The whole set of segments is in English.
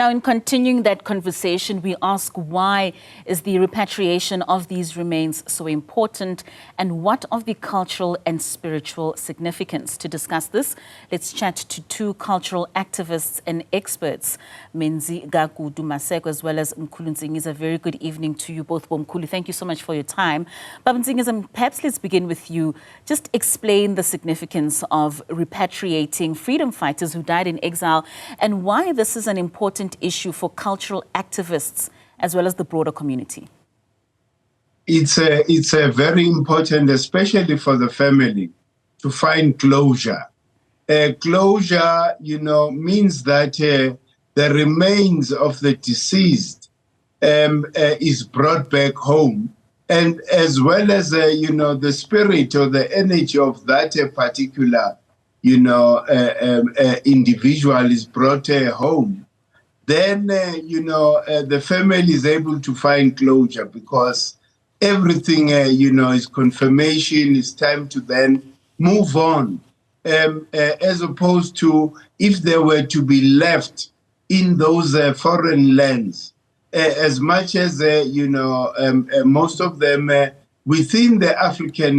Now, in continuing that conversation, we ask, why is the repatriation of these remains so important, and what of the cultural and spiritual significance? To discuss this, let's chat to two cultural activists and experts, Menzi Ka Gudu Maseko as well as Mkhulu Nsingiza. Very good evening to you both. Mkhulu, thank you so much for your time. But Nsingiza, perhaps let's begin with you. Just explain the significance of repatriating freedom fighters who died in exile and why this is an important issue for cultural activists as well as the broader community. It's a very important, especially for the family, to find closure. Closure, means that the remains of the deceased is brought back home, and as well as the spirit or the energy of that particular individual is brought home. Then the family is able to find closure, because everything is confirmation. It's time to then move on, as opposed to if they were to be left in those foreign lands, as much as most of them within the African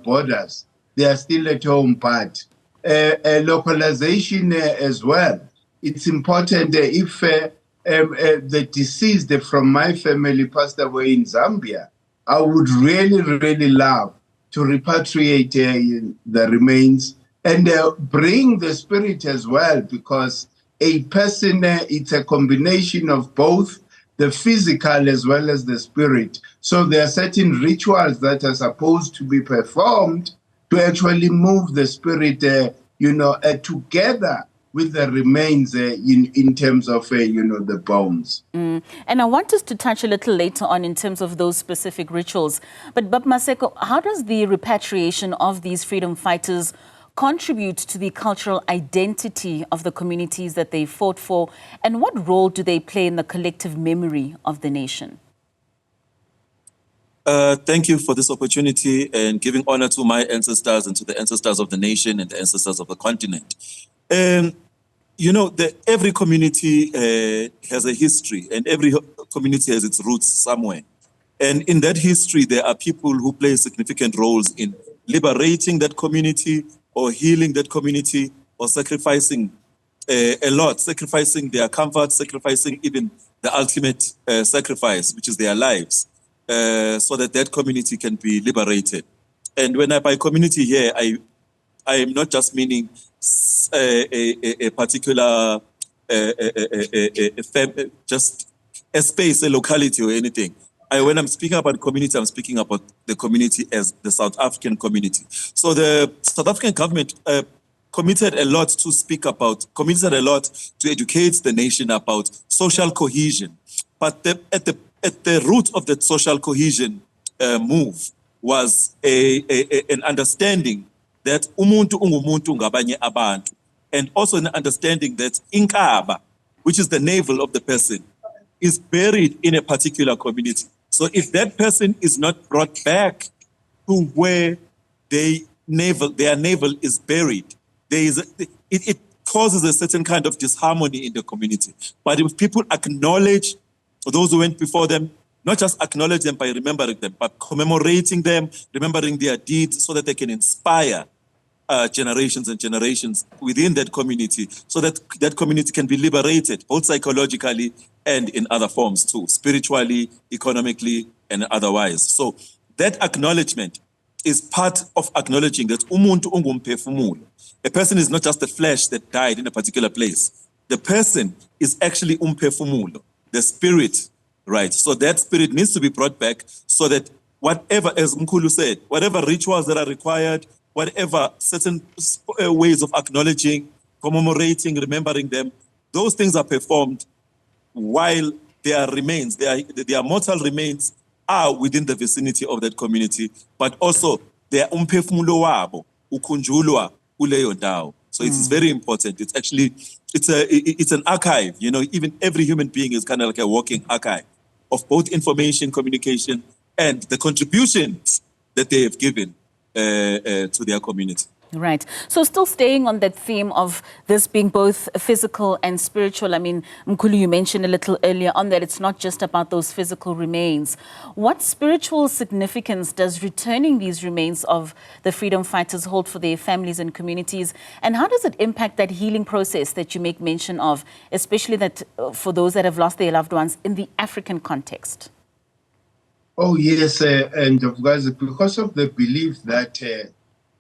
borders, they are still at home. But localization as well. It's important. If the deceased from my family passed away in Zambia, I would really, really love to repatriate the remains and bring the spirit as well, because a person, it's a combination of both the physical as well as the spirit. So there are certain rituals that are supposed to be performed to actually move the spirit, together with the remains in terms of, the bones. And I want us to touch a little later on in terms of those specific rituals. But Maseko, how does the repatriation of these freedom fighters contribute to the cultural identity of the communities that they fought for? And what role do they play in the collective memory of the nation? Thank you for this opportunity and giving honor to my ancestors and to the ancestors of the nation and the ancestors of the continent. Every community has a history, and every community has its roots somewhere. And in that history, there are people who play significant roles in liberating that community or healing that community, or sacrificing a lot, sacrificing their comfort, sacrificing even the ultimate sacrifice, which is their lives, so that that community can be liberated. And when I by community here, I am not just meaning a particular just a space, a locality or anything. When I'm speaking about community, I'm speaking about the community as the South African community. So the South African government committed a lot to educate the nation about social cohesion. But at the root of that social cohesion move was an understanding that umuntu ungumuntu ngabanye abantu, and also an understanding that inkaba, which is the navel of the person, is buried in a particular community. So if that person is not brought back to where their navel is buried, it causes a certain kind of disharmony in the community. But if people acknowledge those who went before them, not just acknowledge them by remembering them, but commemorating them, remembering their deeds, so that they can inspire generations and generations within that community, so that that community can be liberated, both psychologically and in other forms too, spiritually, economically, and otherwise. So that acknowledgement is part of acknowledging that umuntu ungumphefumulo. A person is not just the flesh that died in a particular place. The person is actually umphefumulo, the spirit, right? So that spirit needs to be brought back, so that whatever, as Mkhulu said, whatever rituals that are required, whatever certain ways of acknowledging, commemorating, remembering them, those things are performed while their remains, their mortal remains are within the vicinity of that community, but also their umphefumulo wabo ukhunjulwa kuleyo ndawo. So it is very important. It's actually, it's an archive. Even every human being is kind of like a walking archive of both information, communication, and the contributions that they have given to their community. Right. So still staying on that theme of this being both physical and spiritual, I mean, Mkhulu, you mentioned a little earlier on that it's not just about those physical remains. What spiritual significance does returning these remains of the freedom fighters hold for their families and communities? And how does it impact that healing process that you make mention of, especially that for those that have lost their loved ones in the African context? Oh, yes, and of course, because of the belief that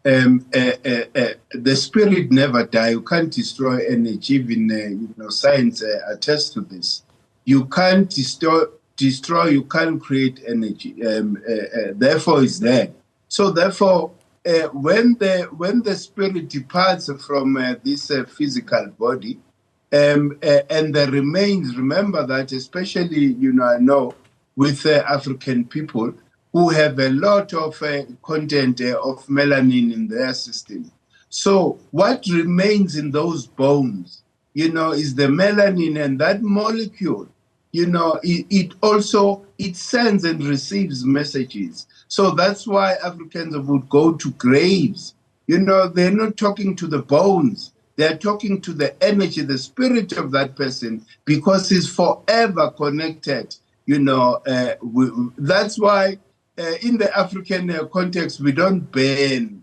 the spirit never dies. You can't destroy energy. Even science attests to this. You can't destroy. You can't create energy. Therefore, it's there. So therefore, when the spirit departs from this physical body, and the remains. Remember that, especially I know with African people, who have a lot of content of melanin in their system. So what remains in those bones, is the melanin, and that molecule, it sends and receives messages. So that's why Africans would go to graves. They're not talking to the bones. They're talking to the energy, the spirit of that person, because he's forever connected. That's why in the African context, we don't burn,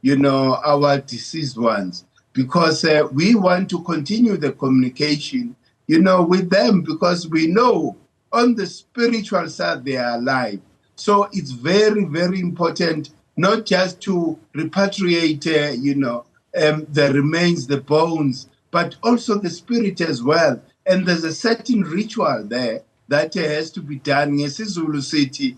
our deceased ones, because we want to continue the communication, with them, because we know on the spiritual side they are alive. So it's very, very important not just to repatriate, the remains, the bones, but also the spirit as well. And there's a certain ritual there that has to be done. In Zulu City,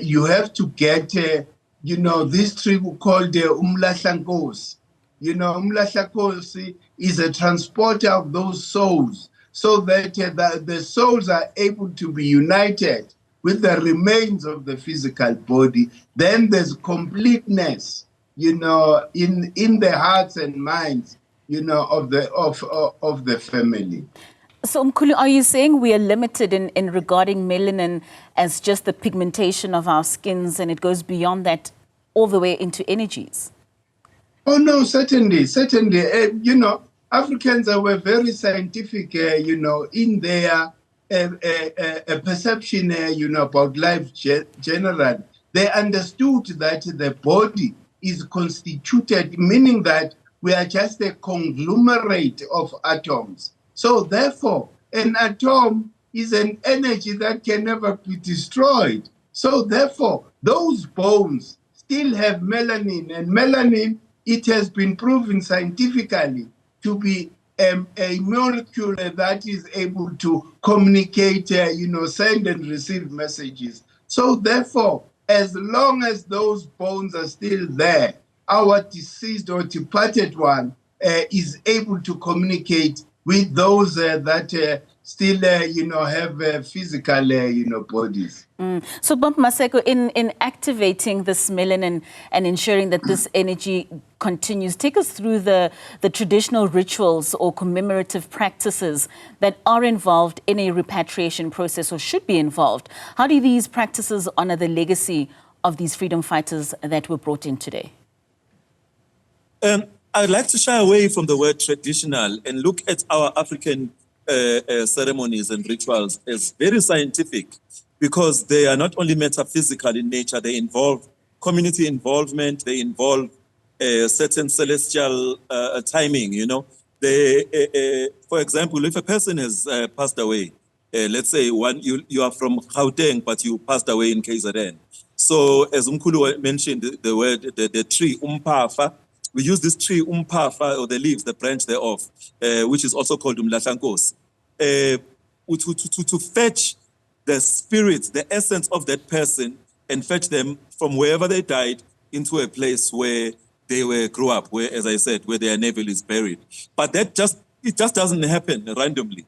you have to get, this tree called umlahlankosi. Umlahlankosi is a transporter of those souls, so that the souls are able to be united with the remains of the physical body. Then there's completeness, in the hearts and minds, of the family. So, Mkhulu, are you saying we are limited in regarding melanin as just the pigmentation of our skins, and it goes beyond that all the way into energies? Oh, no, certainly. Africans were very scientific, in their perception, about life generally. They understood that the body is constituted, meaning that we are just a conglomerate of atoms. So therefore, an atom is an energy that can never be destroyed. So therefore, those bones still have melanin, and melanin, it has been proven scientifically to be a molecule that is able to communicate, send and receive messages. So therefore, as long as those bones are still there, our deceased or departed one is able to communicate with those that still, have physical, bodies. So, Bump Maseko, in activating this melanin and ensuring that this energy continues, take us through the traditional rituals or commemorative practices that are involved in a repatriation process or should be involved. How do these practices honor the legacy of these freedom fighters that were brought in today? I'd like to shy away from the word traditional and look at our African ceremonies and rituals as very scientific, because they are not only metaphysical in nature, they involve community involvement, they involve certain celestial timing, for example, if a person has passed away, let's say you are from Gauteng, but you passed away in KZN. So as Mkhulu mentioned, the word, the tree, umpafa, we use this tree, umpafa, or the leaves, the branch thereof, which is also called umlahlankosi, to fetch the spirit, the essence of that person, and fetch them from wherever they died into a place where they grew up, where, as I said, where their navel is buried. But it just doesn't happen randomly.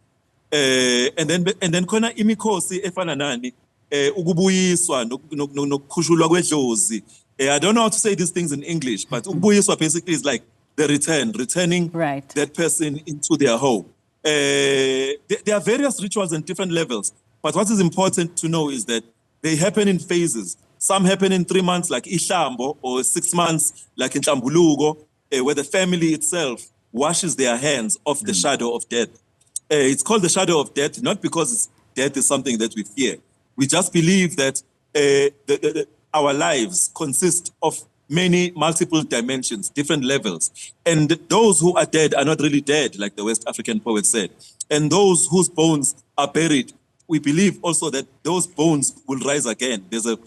And then khona imikhosi efana nani ukubuyiswa nokukhushulwa kwedlozi. I don't know how to say these things in English, but ukubuyiswa basically is like the returning that person into their home. There are various rituals and different levels, but what is important to know is that they happen in phases. Some happen in 3 months, like Ishambo, or 6 months, like in Tambulugo, where the family itself washes their hands off the shadow of death. It's called the shadow of death, not because death is something that we fear. We just believe that our lives consist of many multiple dimensions, different levels. And those who are dead are not really dead, like the West African poet said. And those whose bones are buried, we believe also that those bones will rise again. There's a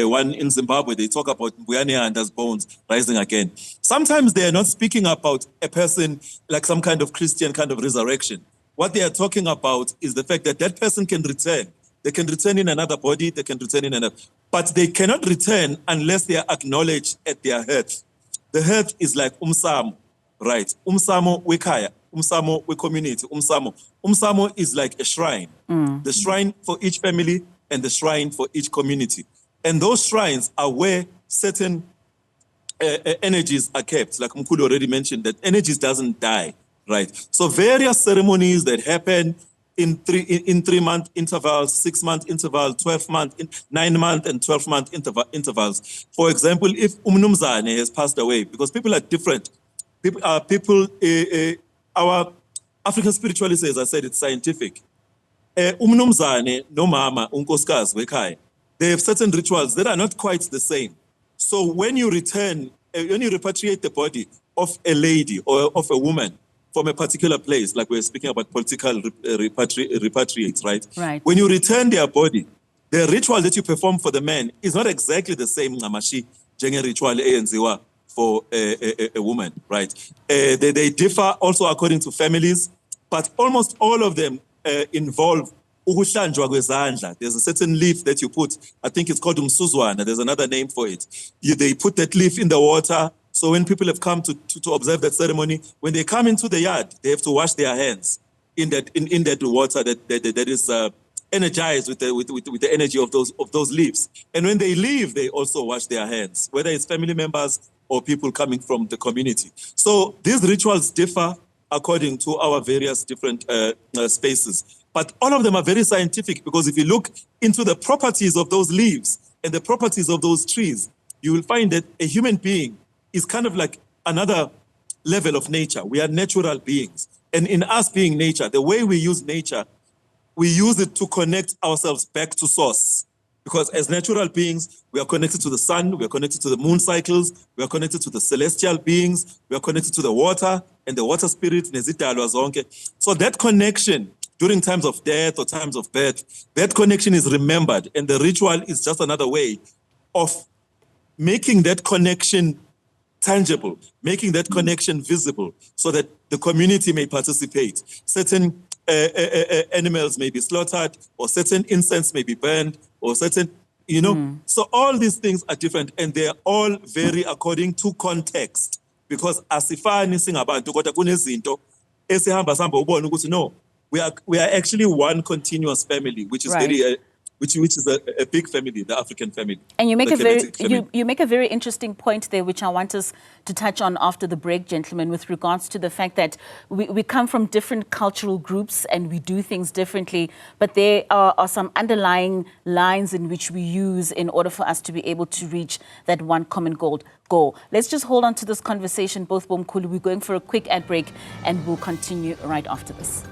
one in Zimbabwe, they talk about Mbuyane Anda's bones rising again. Sometimes they are not speaking about a person like some kind of Christian kind of resurrection. What they are talking about is the fact that that person can return. They can return in another body, they can return in another, but they cannot return unless they are acknowledged at their hearth. The hearth is like umsamo, right? Umsamo wekaya, umsamo we community, umsamo. Umsamo is like a shrine. The shrine for each family and the shrine for each community. And those shrines are where certain energies are kept. Like Mkhulu already mentioned, that energies doesn't die, right? So various ceremonies that happen in 3-month intervals, 6-month interval, 12-month, 9-month and 12-month intervals. For example, if Umnumzane has passed away, because people are different. Our African spirituality, as I said, it's scientific. Umnumzane, no mama, unkosikazi wekhaya, they have certain rituals that are not quite the same. So when you return, when you repatriate the body of a lady or of a woman from a particular place, like we're speaking about political repatriates, right? Right. When you return their body, the ritual that you perform for the man is not exactly the same ngamashi njenge ritual eyenziwa for a woman, right? They differ also according to families, but almost all of them involve ukuhlanjwa kwezandla. There's a certain leaf that you put, I think it's called umsuzwana, there's another name for it. They put that leaf in the water, so when people have come to observe that ceremony, when they come into the yard, they have to wash their hands in that water that is energized with the energy of those leaves. And when they leave, they also wash their hands, whether it's family members or people coming from the community. So these rituals differ according to our various different spaces. But all of them are very scientific, because if you look into the properties of those leaves and the properties of those trees, you will find that a human being is kind of like another level of nature. We are natural beings. And in us being nature, the way we use nature, we use it to connect ourselves back to source. Because as natural beings, we are connected to the sun, we are connected to the moon cycles, we are connected to the celestial beings, we are connected to the water and the water spirit. So that connection during times of death or times of birth, that connection is remembered. And the ritual is just another way of making that connection tangible, making that connection visible, so that the community may participate. Certain animals may be slaughtered, or certain incense may be burned, or certain, So all these things are different, and they all vary according to context. Because asifani singabantu kodwa kunezinto esihamba samba ubone ukuthi no, we are actually one continuous family, which is Right. very which is a big family, the African family. And you make the a very Kemetic family. you make a very interesting point there, which I want us to touch on after the break, gentlemen, with regards to the fact that we come from different cultural groups and we do things differently, but there are some underlying lines in which we use in order for us to be able to reach that one common goal. Let's just hold on to this conversation, both Mkhulu. We're going for a quick ad break and we'll continue right after this.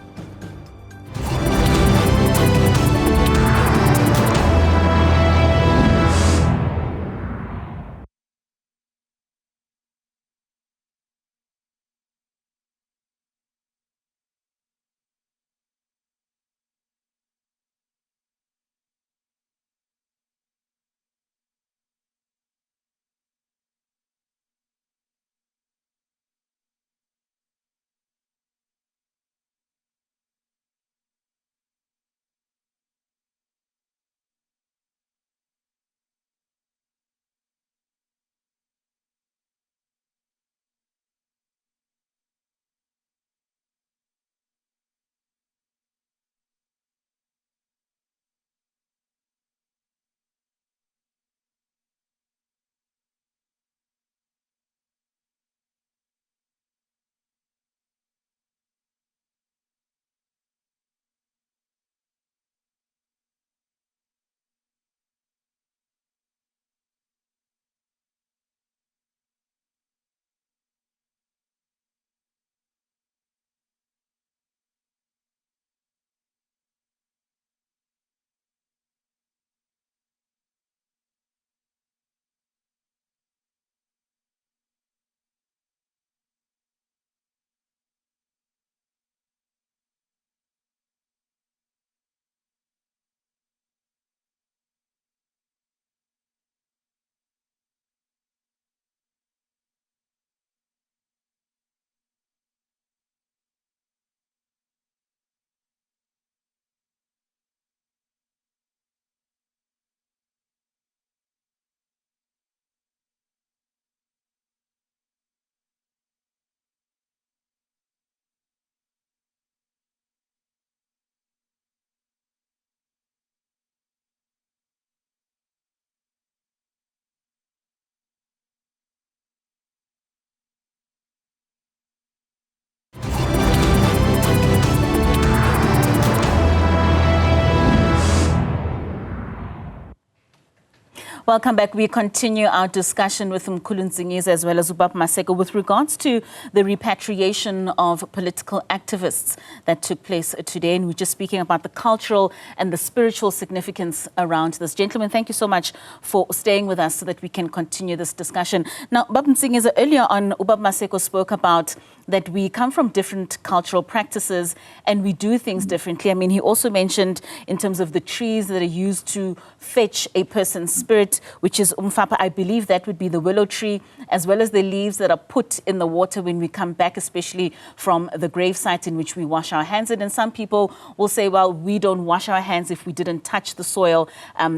Welcome back. We continue our discussion with Mkhulu Nsingiza as well as Ubaba Maseko with regards to the repatriation of political activists that took place today. And we're just speaking about the cultural and the spiritual significance around this. Gentlemen, thank you so much for staying with us so that we can continue this discussion. Now, Ubaba Nsingiza, earlier on, Ubaba Maseko spoke about that we come from different cultural practices and we do things differently. I mean, he also mentioned in terms of the trees that are used to fetch a person's spirit, which is umfapa. I believe that would be the willow tree, as well as the leaves that are put in the water when we come back, especially from the grave site in which we wash our hands in. And some people will say, well, we don't wash our hands if we didn't touch the soil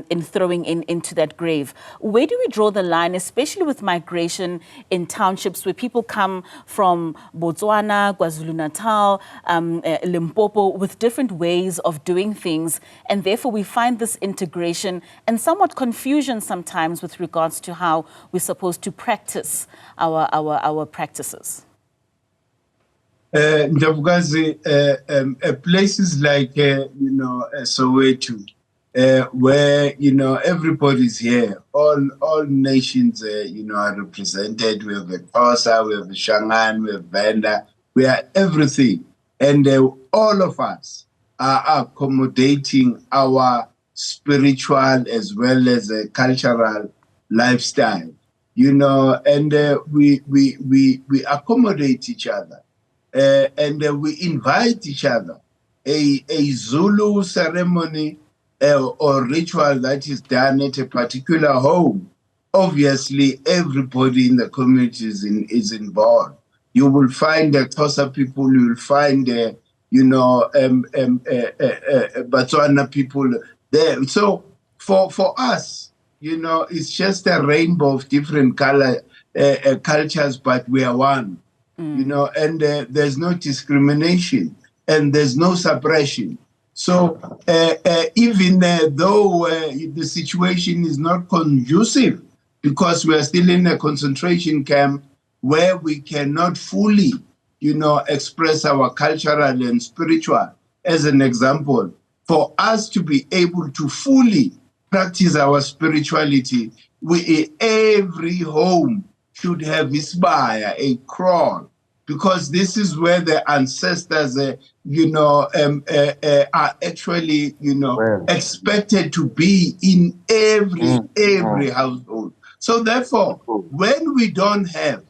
in throwing into that grave. Where do we draw the line, especially with migration in townships where people come from Botswana, KwaZulu-Natal, Limpopo, with different ways of doing things, and therefore we find this integration and somewhat confusion sometimes with regards to how we're supposed to practice our practices? Ndavukazi, places like Soweto, where everybody's here, all nations are represented. We have a Xhosa, we have a Shangaan, we have Venda, we are everything, and all of us are accommodating our spiritual as well as a cultural lifestyle, and we accommodate each other, and we invite each other. A Zulu ceremony or ritual that is done at a particular home, obviously everybody in the community is involved. You will find the Xhosa people, you will find Botswana people there. So for us, it's just a rainbow of different cultures, but we are one, and there's no discrimination and there's no suppression. So even though the situation is not conducive, because we are still in a concentration camp where we cannot fully, express our cultural and spiritual, as an example, for us to be able to fully practice our spirituality, every home should have isbaya, a crawl, because this is where the ancestors, are actually, expected to be in every household. So therefore, when we don't have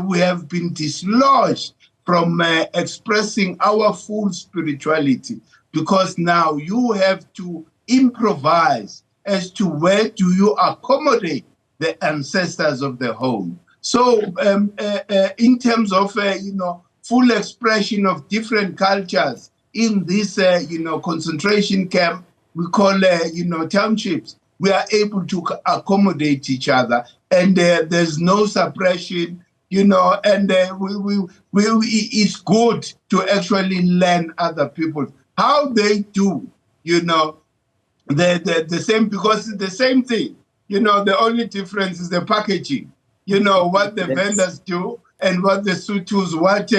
we have been dislodged from expressing our full spirituality, because now you have to improvise as to where do you accommodate the ancestors of the home. So in terms of, full expression of different cultures in this, concentration camp, we call, townships, we are able to accommodate each other, and there's no suppression, and it's good to actually learn other people how they do, the same, because it's the same thing. The only difference is the packaging. What the vendors do and what the Sutus, what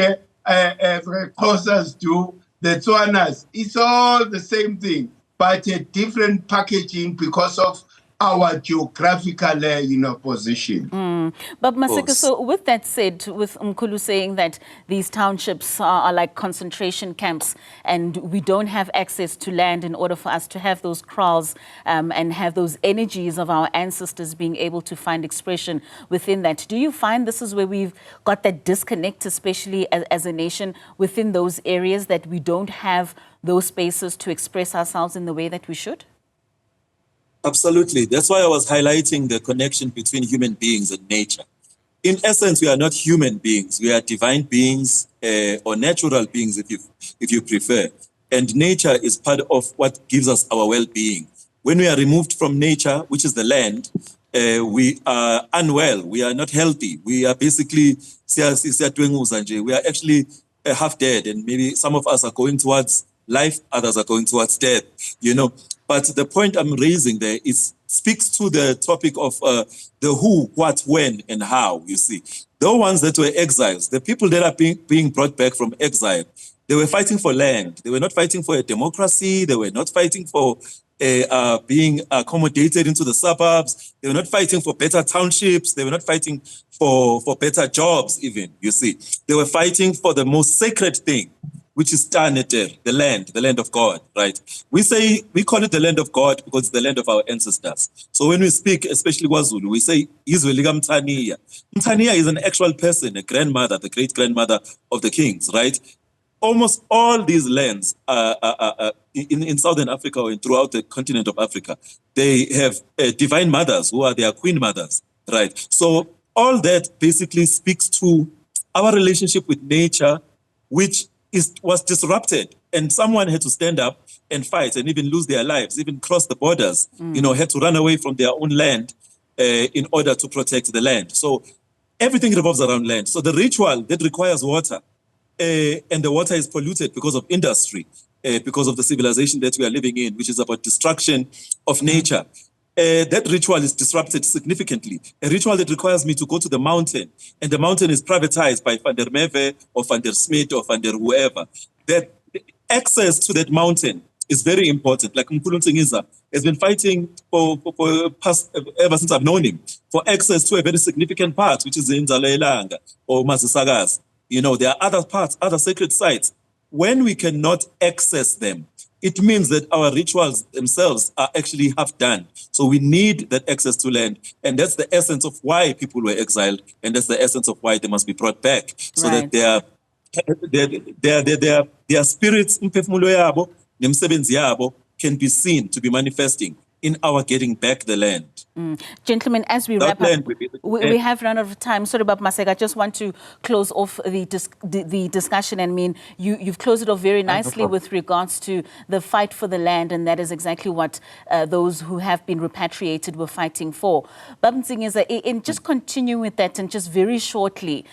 Xhosas do, the Tswanas, it's all the same thing, but a different packaging because of our geographical, position. But Maseko, so with that said, with Mkhulu saying that these townships are like concentration camps and we don't have access to land in order for us to have those kraals and have those energies of our ancestors being able to find expression within that, do you find this is where we've got that disconnect, especially as a nation, within those areas, that we don't have those spaces to express ourselves in the way that we should? Absolutely. That's why I was highlighting the connection between human beings and nature. In essence, we are not human beings. We are divine beings or natural beings, if you prefer. And nature is part of what gives us our well-being. When we are removed from nature, which is the land, we are unwell. We are not healthy. We are basically, we are actually half dead. And maybe some of us are going towards life, others are going towards death, But the point I'm raising there speaks to the topic of the who, what, when, and how, you see. The ones that were exiles, the people that are being brought back from exile, they were fighting for land. They were not fighting for a democracy. They were not fighting for are being accommodated into the suburbs. They were not fighting for better townships. They were not fighting for better jobs even, you see. They were fighting for the most sacred thing, which is Taneter, the land of God, right? We call it the land of God because it's the land of our ancestors. So when we speak, especially KwaZulu, we say Izwe lika Mthaniya. Mthaniya is an actual person, a grandmother, the great grandmother of the kings, right? Almost all these lands in Southern Africa or throughout the continent of Africa, they have divine mothers who are their queen mothers, right? So all that basically speaks to our relationship with nature, which was disrupted, and someone had to stand up and fight and even lose their lives, even cross the borders, had to run away from their own land in order to protect the land. So everything revolves around land. So the ritual that requires water, and the water is polluted because of industry, because of the civilization that we are living in, which is about destruction of nature. That ritual is disrupted significantly. A ritual that requires me to go to the mountain, and the mountain is privatized by Van der Merwe or Van der Smith or Van der whoever. That access to that mountain is very important. Like Mkhulu Nsingiza has been fighting for past, ever since I've known him, for access to a very significant part, which is the Inzalaelanga or Mazisagas. There are other parts, other sacred sites. When we cannot access them, it means that our rituals themselves are actually half done. So we need that access to land. And that's the essence of why people were exiled. And that's the essence of why they must be brought back. So that their spirits, can be seen to be manifesting in our getting back the land. Gentlemen, as we wrap up, we have run out of time. Sorry, Baba Maseko, I just want to close off the discussion. And you've closed it off very nicely with regards to the fight for the land, and that is exactly what those who have been repatriated were fighting for. Baba Nsingiza, in just continuing with that, and just very shortly,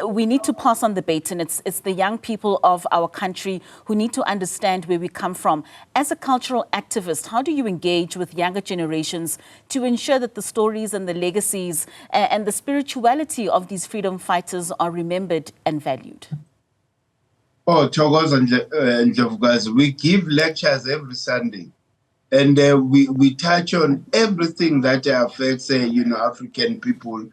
we need to pass on the baton. It's the young people of our country who need to understand where we come from. As a cultural activist, how do you engage with younger generations to ensure that the stories and the legacies and the spirituality of these freedom fighters are remembered and valued? Oh, Togos and Jevugas, we give lectures every Sunday, and we touch on everything that affects, African people,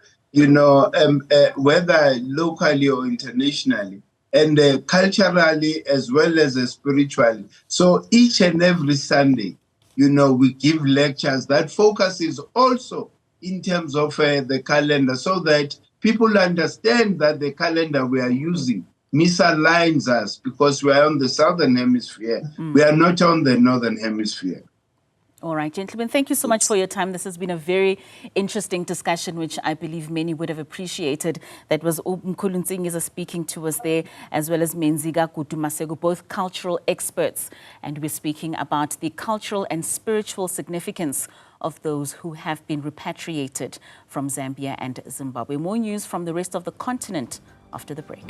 whether locally or internationally, and culturally as well as spiritually. So each and every Sunday, we give lectures that focuses also in terms of the calendar, so that people understand that the calendar we are using misaligns us because we are on the southern hemisphere. We are not on the northern hemisphere. All right, gentlemen, thank you so much for your time. This has been a very interesting discussion, which I believe many would have appreciated. That was Mkhulu Nsingiza speaking to us there, as well as Menzi Ka Gudu Maseko, both cultural experts. And we're speaking about the cultural and spiritual significance of those who have been repatriated from Zambia and Zimbabwe. More news from the rest of the continent after the break.